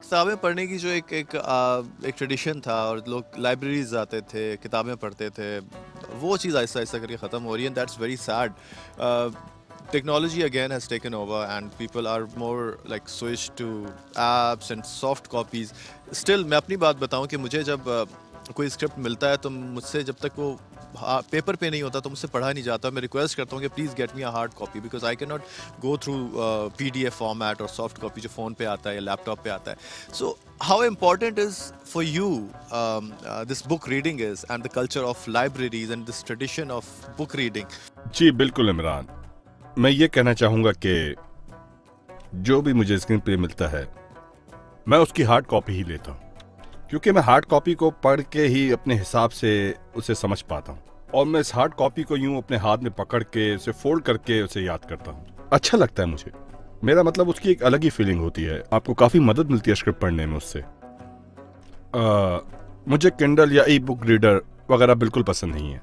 किताबें पढ़ने की जो एक ट्रेडिशन था और लोग लाइब्रेरीज जाते थे, किताबें पढ़ते थे, वो चीज़ आहिस्ता आहिस्ता करके ख़त्म हो रही है, and that's very sad. Technology again has taken over and people are more like switched to apps and soft copies. Still मैं अपनी बात बताऊं कि मुझे जब कोई स्क्रिप्ट मिलता है तो मुझसे जब तक वो पेपर पे नहीं होता तो मुझसे पढ़ा नहीं जाता. मैं रिक्वेस्ट करता हूँ कि please get me a hard copy because I can not go through PDF format और सॉफ्ट कॉपी जो फ़ोन पे आता है या लैपटॉप पे आता है. सो how important is for you this book reading is and the culture of libraries and this tradition of book reading? जी बिल्कुल इमरान, मैं ये कहना चाहूँगा कि जो भी मुझे स्क्रीन पे मिलता है मैं उसकी हार्ड कॉपी ही लेता हूँ, क्योंकि मैं हार्ड कॉपी को पढ़ के ही अपने हिसाब से उसे समझ पाता हूँ और मैं इस हार्ड कॉपी को यूँ अपने हाथ में पकड़ के उसे फोल्ड करके उसे याद करता हूँ. अच्छा लगता है मुझे, मेरा मतलब उसकी एक अलग ही फीलिंग होती है. आपको काफ़ी मदद मिलती है स्क्रिप्ट पढ़ने में उससे. मुझे किंडल या ई बुक रीडर वगैरह बिल्कुल पसंद नहीं है,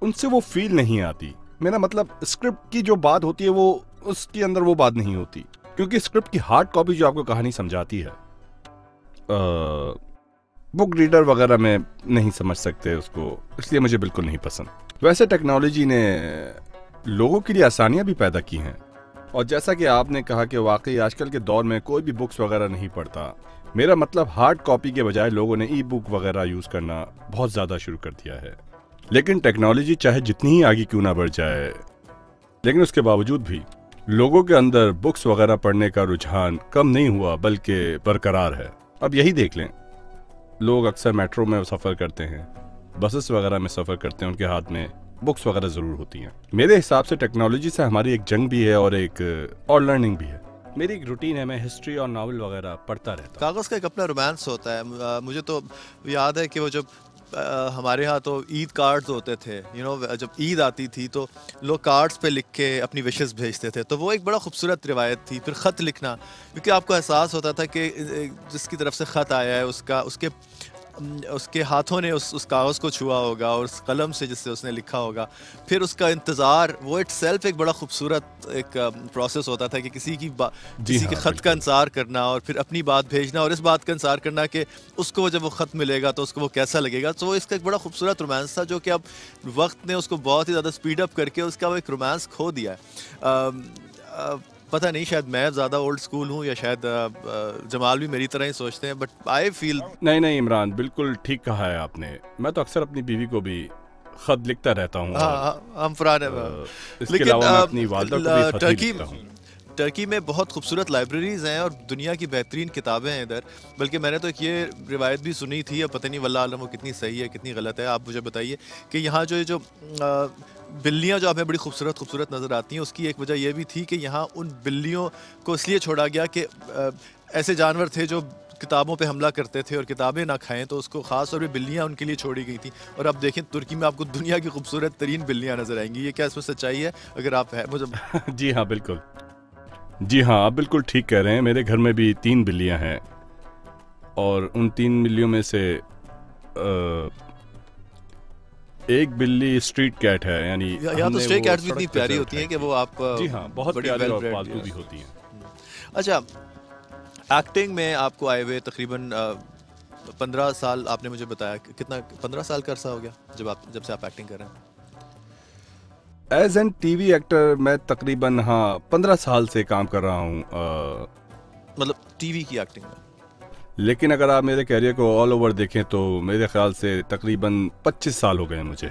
उनसे वो फील नहीं आती. मेरा मतलब स्क्रिप्ट की जो बात होती है वो उसके अंदर वो बात नहीं होती, क्योंकि स्क्रिप्ट की हार्ड कॉपी जो आपको कहानी समझाती है, बुक रीडर वगैरह में नहीं समझ सकते उसको, इसलिए मुझे बिल्कुल नहीं पसंद. वैसे टेक्नोलॉजी ने लोगों के लिए आसानियां भी पैदा की हैं, और जैसा कि आपने कहा कि वाकई आजकल के दौर में कोई भी बुक्स वगैरह नहीं पढ़ता. मेरा मतलब हार्ड कॉपी के बजाय लोगों ने ई बुक वगैरह यूज़ करना बहुत ज़्यादा शुरू कर दिया है. लेकिन टेक्नोलॉजी चाहे जितनी ही आगे क्यों ना बढ़ जाए, लेकिन उसके बावजूद भी लोगों के अंदर बुक्स वगैरह पढ़ने का रुझान कम नहीं हुआ बल्कि बरकरार है. अब यही देख लें, लोग अक्सर मेट्रो में सफ़र करते हैं, बसेस वगैरह में सफ़र करते हैं, उनके हाथ में बुक्स वगैरह ज़रूर होती हैं. मेरे हिसाब से टेक्नोलॉजी से हमारी एक जंग भी है और एक लर्निंग भी है. मेरी एक रूटीन है, मैं हिस्ट्री और नावल वगैरह पढ़ता रहता हूँ. कागज़ का एक अपना रोमांस होता है. मुझे तो याद है कि वो जब हमारे यहाँ तो ईद कार्ड्स होते थे, जब ईद आती थी तो लोग कार्ड्स पे लिख के अपनी विशेस भेजते थे, तो वो एक बड़ा खूबसूरत रिवायत थी. फिर ख़त लिखना, क्योंकि आपको एहसास होता था कि जिसकी तरफ से ख़त आया है उसके हाथों ने उस कागज़ को छुआ होगा और उस कलम से जिससे उसने लिखा होगा. फिर उसका इंतज़ार, वो इटसेल्फ एक बड़ा खूबसूरत एक प्रोसेस होता था कि किसी के ख़त का इंतज़ार करना और फिर अपनी बात भेजना और इस बात का इंतज़ार करना कि उसको जब वो ख़त मिलेगा तो उसको वो कैसा लगेगा. तो वो इसका एक बड़ा खूबसूरत रोमांस था, जो कि अब वक्त ने उसको बहुत ही ज़्यादा स्पीड अप करके उसका वो एक रोमांस खो दिया है. पता नहीं, शायद मैं ज़्यादा ओल्ड स्कूल हूँ या शायद जमाल भी मेरी तरह ही सोचते हैं, बट आई फील नहीं इमरान, बिल्कुल ठीक कहा है आपने. मैं तो अक्सर अपनी बीवी को भी खत लिखता रहता हूँ. हम पुराने. इसके अलावा मैं अपनी वालिदा को भी खत लिखता हूँ. टर्की में बहुत खूबसूरत लाइब्रेरीज़ हैं और दुनिया की बेहतरीन किताबें हैं इधर. बल्कि मैंने तो एक ये रिवायत भी सुनी थी, अब पता नहीं वल्लाह आलम वो कितनी सही है कितनी गलत है, आप मुझे बताइए, कि यहाँ जो बिल्लियाँ जो हमें बड़ी खूबसूरत नज़र आती हैं, उसकी एक वजह यह भी थी कि यहाँ उन बिल्लियों को इसलिए छोड़ा गया कि ऐसे जानवर थे जो किताबों पे हमला करते थे और किताबें ना खाएं, तो उसको ख़ास तौर पे बिल्लियाँ उनके लिए छोड़ी गई थी. और अब देखें तुर्की में आपको दुनिया की खूबसूरत तरीन बिल्लियाँ नज़र आएंगी. ये क्या इसमें सच्चाई है? अगर आप है मुझे जी हाँ बिल्कुल, जी हाँ आप बिल्कुल ठीक कह रहे हैं. मेरे घर में भी 3 बिल्लियाँ हैं और उन 3 बिल्लियों में से एक बिल्ली स्ट्रीट कैट है. यानी यहाँ तो स्ट्रीट कैट्स भी इतनी प्यारी होती हैं कि वो आप जी हाँ बहुत प्यारी और पालतू भी होती हैं. अच्छा, एक्टिंग में आपको आए हुए तकरीबन 15 साल आपने मुझे बताया. कितना 15 साल का अरसा हो गया जब से आप एक्टिंग कर रहे हैं? एज एन टीवी एक्टर मैं तकरीबन 15 साल से काम कर रहा हूँ. मतलब टीवी की एक्टिंग में. लेकिन अगर आप मेरे कैरियर को ऑल ओवर देखें तो मेरे ख्याल से तकरीबन 25 साल हो गए हैं मुझे.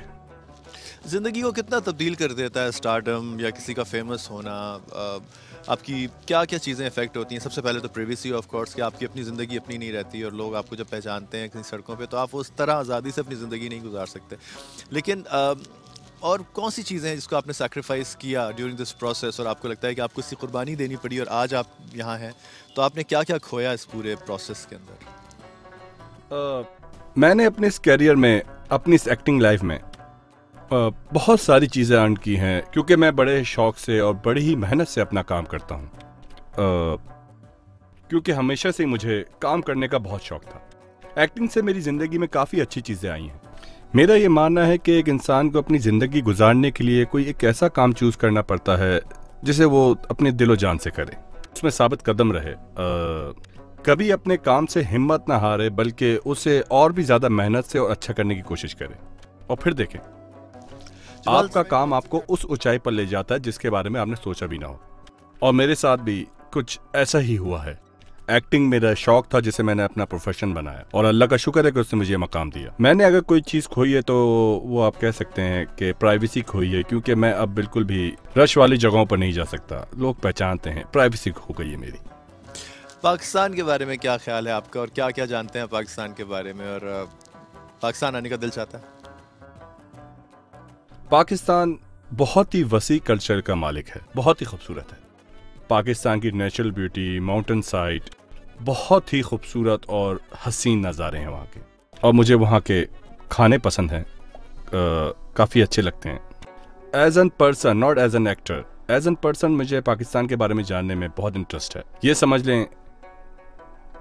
ज़िंदगी को कितना तब्दील कर देता है स्टारडम या किसी का फेमस होना? आपकी क्या क्या चीज़ें इफेक्ट होती हैं? सबसे पहले तो प्राइवेसी ऑफ कोर्स, कि आपकी अपनी ज़िंदगी अपनी नहीं रहती और लोग आपको जब पहचानते हैं किसी सड़कों पे तो आप उस तरह आज़ादी से अपनी ज़िंदगी नहीं गुजार सकते. लेकिन और कौन सी चीज़ें हैं जिसको आपने सैक्रिफाइस किया ड्यूरिंग दिस प्रोसेस और आपको लगता है कि आपको इसकी कुर्बानी देनी पड़ी और आज आप यहाँ हैं, तो आपने क्या क्या खोया इस पूरे प्रोसेस के अंदर? मैंने अपने इस कैरियर में, अपनी इस एक्टिंग लाइफ में बहुत सारी चीज़ें अर्न की हैं, क्योंकि मैं बड़े शौक से और बड़ी ही मेहनत से अपना काम करता हूँ. क्योंकि हमेशा से मुझे काम करने का बहुत शौक था. एक्टिंग से मेरी ज़िंदगी में काफ़ी अच्छी चीज़ें आई हैं. मेरा ये मानना है कि एक इंसान को अपनी ज़िंदगी गुजारने के लिए कोई एक ऐसा काम चूज़ करना पड़ता है जिसे वो अपने दिलो जान से करे, उसमें साबित कदम रहे, कभी अपने काम से हिम्मत ना हारे बल्कि उसे और भी ज़्यादा मेहनत से और अच्छा करने की कोशिश करे, और फिर देखें आपका काम आपको उस ऊंचाई पर ले जाता है जिसके बारे में आपने सोचा भी ना हो। और मेरे साथ भी कुछ ऐसा ही हुआ है। एक्टिंग मेरा शौक था जिसे मैंने अपना प्रोफेशन बनाया, और अल्लाह का शुक्र है कि उसने मुझे मकाम दिया। मैंने अगर कोई चीज़ खोई है तो वो आप कह सकते हैं कि प्राइवेसी खोई है, क्योंकि मैं अब बिल्कुल भी रश वाली जगहों पर नहीं जा सकता, लोग पहचानते हैं, प्राइवेसी खो गई है मेरी। पाकिस्तान के बारे में क्या ख्याल है आपका, और क्या क्या जानते हैं पाकिस्तान के बारे में, और पाकिस्तान आने का दिल चाहता है? पाकिस्तान बहुत ही वसी कल्चर का मालिक है, बहुत ही खूबसूरत है। पाकिस्तान की नेचुरल ब्यूटी, माउंटेन साइड, बहुत ही खूबसूरत और हसीन नज़ारे हैं वहाँ के, और मुझे वहाँ के खाने पसंद हैं, काफ़ी अच्छे लगते हैं। As an person, not as an actor, as an person मुझे पाकिस्तान के बारे में जानने में बहुत इंटरेस्ट है। ये समझ लें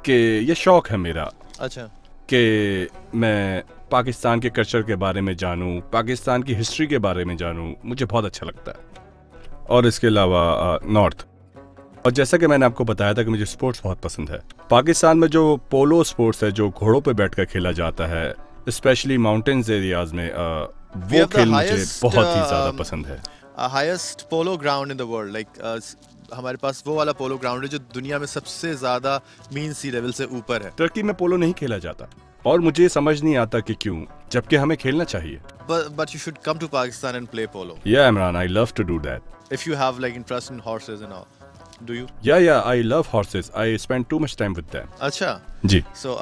कि ये शौक़ है मेरा, अच्छा, कि मैं पाकिस्तान के कल्चर के बारे में जानूं, पाकिस्तान की हिस्ट्री के बारे में जानूं, मुझे बहुत अच्छा लगता है। और इसके अलावा नॉर्थ, और जैसा कि मैंने आपको बताया था कि मुझे स्पोर्ट्स बहुत पसंद है। पाकिस्तान में जो पोलो स्पोर्ट्स है, जो घोड़ों पे बैठकर खेला जाता है, स्पेशली माउंटेन्स एरियाज में, वो खेल मुझे बहुत ही ज़्यादा पसंद है। Highest polo ground in the world, like हमारे पास वो वाला पोलो ग्राउंड है जो दुनिया में सबसे ज़्यादा मीन सी लेवल से ऊपर है। टर्की में पोलो नहीं खेला जाता, और मुझे समझ नहीं आता कि क्यों, जबकि हमें खेलना चाहिए। But you should come to Pakistan and play polo. Yeah, Imran, I love to do that. If you have like interest in horses and all. Do you? Yeah, I love horses. I spend too much time with them. अच्छा जी। So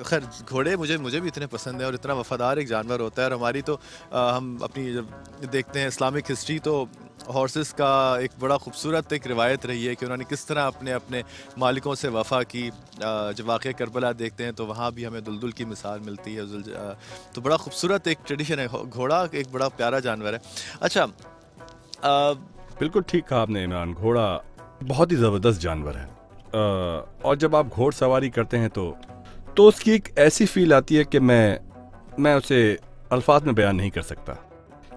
खैर घोड़े मुझे भी इतने पसंद है, और इतना वफादार एक जानवर होता है। और हमारी तो हम अपनी जब देखते हैं इस्लामिक हिस्ट्री, तो हॉर्सेस का एक बड़ा खूबसूरत एक रिवायत रही है कि उन्होंने किस तरह अपने अपने मालिकों से वफ़ा की। जब वाक़या करबला देखते हैं तो वहाँ भी हमें दुलदुल की मिसाल मिलती है। तो बड़ा खूबसूरत एक ट्रेडिशन है, घोड़ा एक बड़ा प्यारा जानवर है। अच्छा, बिल्कुल ठीक कहा आपने इमरान, घोड़ा बहुत ही ज़बरदस्त जानवर है। और जब आप घोड़सवारी करते हैं तो उसकी एक ऐसी फील आती है कि मैं उसे अल्फाज में बयान नहीं कर सकता,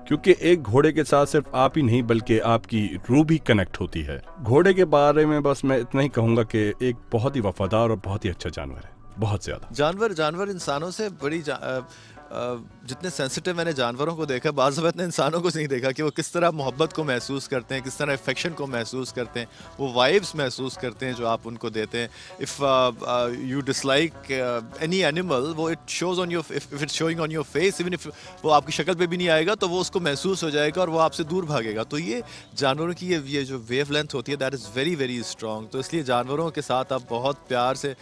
क्योंकि एक घोड़े के साथ सिर्फ आप ही नहीं बल्कि आपकी रूह भी कनेक्ट होती है। घोड़े के बारे में बस मैं इतना ही कहूँगा कि एक बहुत ही वफादार और बहुत ही अच्छा जानवर है, बहुत ज़्यादा। जानवर इंसानों से बड़ी जितने सेंसिटिव मैंने जानवरों को देखा, बाज़ वक़्त ने इंसानों को नहीं देखा कि वो किस तरह मोहब्बत को महसूस करते हैं, किस तरह अफेक्शन को महसूस करते हैं, वो वाइब्स महसूस करते हैं जो आप उनको देते हैं। If you dislike any animal, वो it shows on your, if it's showing on your face, even if वो आपकी शक्ल पे भी नहीं आएगा तो वो उसको महसूस हो जाएगा और वो आपसे दूर भागेगा। तो ये जानवरों की ये जो वेव लेंथ होती है, that is very very strong. तो इसलिए जानवरों के साथ आप बहुत प्यार से,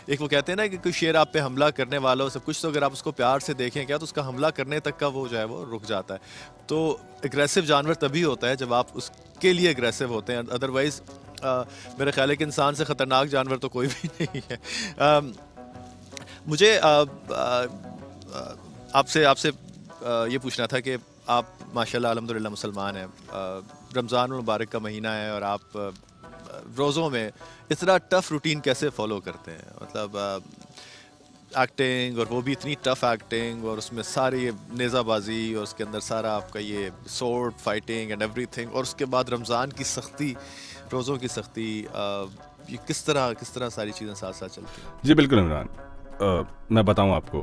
एक वो कहते हैं ना कि कोई शेर आप पे हमला करने वाला हो सब कुछ, तो अगर आप उसको प्यार से देखें क्या, तो उसका हमला करने तक का वो जो है वो रुक जाता है। तो एग्रेसिव जानवर तभी होता है जब आप उसके लिए एग्रेसिव होते हैं, अदरवाइज मेरा ख्याल है कि इंसान से ख़तरनाक जानवर तो कोई भी नहीं है। मुझे आपसे ये पूछना था कि आप माशाल्लाह अल्हम्दुलिल्लाह मुसलमान हैं, रमज़ान मुबारक का महीना है और आप रोज़ों में इतना टफ़ रूटीन कैसे फॉलो करते हैं? मतलब एक्टिंग, और वो भी इतनी टफ एक्टिंग, और उसमें सारी ये नेज़ाबाजी, और उसके अंदर सारा आपका ये सोर्ड फाइटिंग एंड एवरीथिंग, और उसके बाद रमज़ान की सख्ती, रोज़ों की सख्ती, ये किस तरह सारी चीज़ें साथ साथ चलती हैं? जी बिल्कुल इमरान, मैं बताऊं आपको,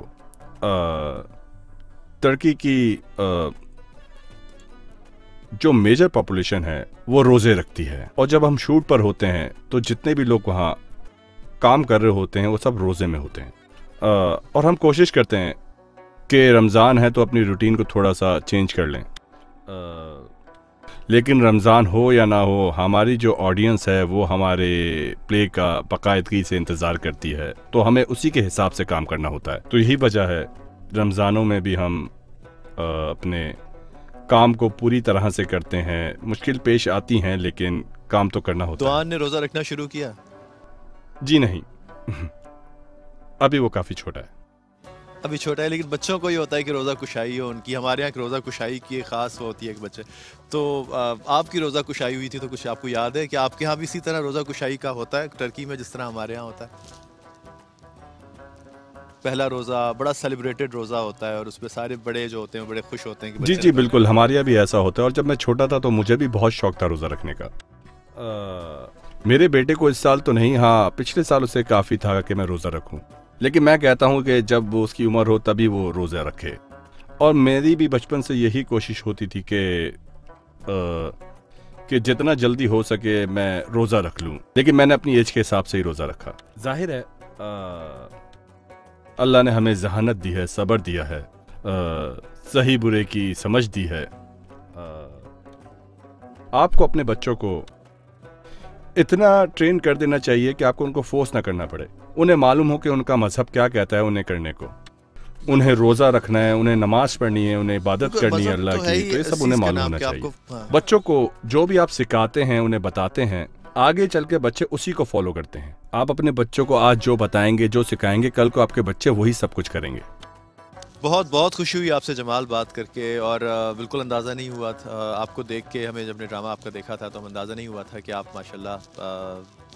तुर्की की जो मेजर पॉपुलेशन है वो रोज़े रखती है, और जब हम शूट पर होते हैं तो जितने भी लोग वहाँ काम कर रहे होते हैं वो सब रोज़े में होते हैं। और हम कोशिश करते हैं कि रमज़ान है तो अपनी रूटीन को थोड़ा सा चेंज कर लें, लेकिन रमज़ान हो या ना हो, हमारी जो ऑडियंस है वो हमारे प्ले का बाकायदगी से इंतज़ार करती है, तो हमें उसी के हिसाब से काम करना होता है। तो यही वजह है रमज़ानों में भी हम अपने काम को पूरी तरह से करते हैं। मुश्किल पेश आती हैं लेकिन काम तो करना होता है। दुआन ने रोज़ा रखना शुरू किया? जी नहीं अभी वो काफ़ी छोटा है। अभी छोटा है, लेकिन बच्चों को ही होता है कि रोज़ा कुशाई हो उनकी। हमारे यहाँ रोज़ा कुशाई की एक ख़ास वो होती है एक बच्चे। तो आपकी रोज़ा कुशाई हुई थी तो कुछ आपको याद है कि आपके यहाँ भी इसी तरह रोज़ा कुशाई का होता है टर्की में जिस तरह हमारे यहाँ होता है? पहला रोज़ा बड़ा सेलिब्रेटेड रोज़ा होता है और उसमें सारे बड़े जो होते हैं बड़े खुश होते हैं कि जी जी बिल्कुल, हमारे यहाँ भी ऐसा होता है। और जब मैं छोटा था तो मुझे भी बहुत शौक था रोज़ा रखने का। मेरे बेटे को इस साल तो नहीं, हाँ पिछले साल उसे काफ़ी था कि मैं रोज़ा रखूं, लेकिन मैं कहता हूं कि जब वो उसकी उम्र हो तभी वो रोज़ा रखे। और मेरी भी बचपन से यही कोशिश होती थी कि जितना जल्दी हो सके मैं रोज़ा रख लूं, लेकिन मैंने अपनी एज के हिसाब से ही रोज़ा रखा। जाहिर है अल्लाह ने हमें जहानत दी है, सब्र दिया है, सही बुरे की समझ दी है। आपको अपने बच्चों को इतना ट्रेन कर देना चाहिए कि आपको उनको फोर्स ना करना पड़े। उन्हें मालूम हो कि उनका मजहब क्या कहता है उन्हें करने को, उन्हें रोज़ा रखना है, उन्हें नमाज पढ़नी है, उन्हें इबादत करनी है अल्लाह की, तो ये सब उन्हें मालूम होना चाहिए। बच्चों को जो भी आप सिखाते हैं, उन्हें बताते हैं, आगे चल के बच्चे उसी को फॉलो करते हैं। आप अपने बच्चों को आज जो बताएंगे, जो सिखाएंगे, कल को आपके बच्चे वही सब कुछ करेंगे। बहुत बहुत खुशी हुई आपसे जमाल बात करके, और बिल्कुल अंदाज़ा नहीं हुआ था आपको देख के, हमें जब ने ड्रामा आपका देखा था तो हम अंदाज़ा नहीं हुआ था कि आप माशाल्लाह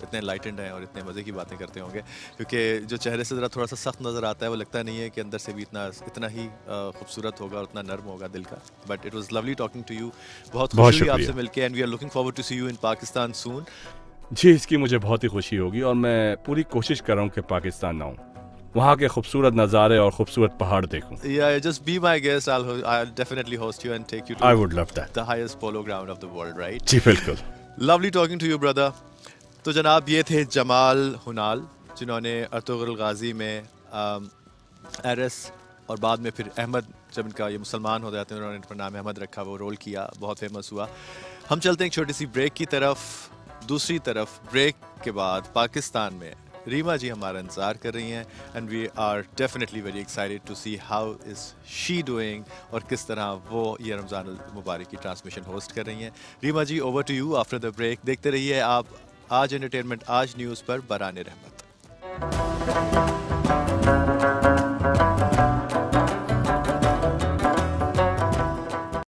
इतने लाइटेंड हैं और इतने मज़े की बातें करते होंगे, क्योंकि जो चेहरे से ज़रा थोड़ा सा सख्त नज़र आता है वो लगता नहीं है कि अंदर से भी इतना ही खूबसूरत होगा और उतना नर्म होगा दिल का। But it was lovely talking to you, बहुत खुशी हुई आपसे मिलके, and we are looking forward to see you in Pakistan soon. जी, इसकी मुझे बहुत ही खुशी होगी और मैं पूरी कोशिश कर रहा हूँ कि पाकिस्तान आऊँ, वहाँ के खूबसूरत नज़ारे और खूबसूरत पहाड़ देखूं। Yeah, just be my guest. I'll definitely host you and take you to I would love that. the highest polo ground of the world, right? जी बिल्कुल। Lovely talking to you, brother. तो जनाब ये थे जमाल हुनाल, जिन्होंने अर्तुगरुल गाजी में Eris और बाद में फिर अहमद, जब इनका ये मुसलमान हो जाते हैं उन्होंने इनका नाम अहमद रखा, वो रोल किया, बहुत फेमस हुआ। हम चलते हैं एक छोटी सी ब्रेक की तरफ। दूसरी तरफ ब्रेक के बाद पाकिस्तान में रीमा जी हमारा इंतज़ार कर रही हैं, and we are definitely very excited to see how is she doing, और किस तरह वो ये रमज़ान मुबारक की ट्रांसमिशन होस्ट कर रही हैं। Reema ji, over to you after the break. देखते रहिए आप आज एंटरटेनमेंट, आज न्यूज़ पर बराने रहमत।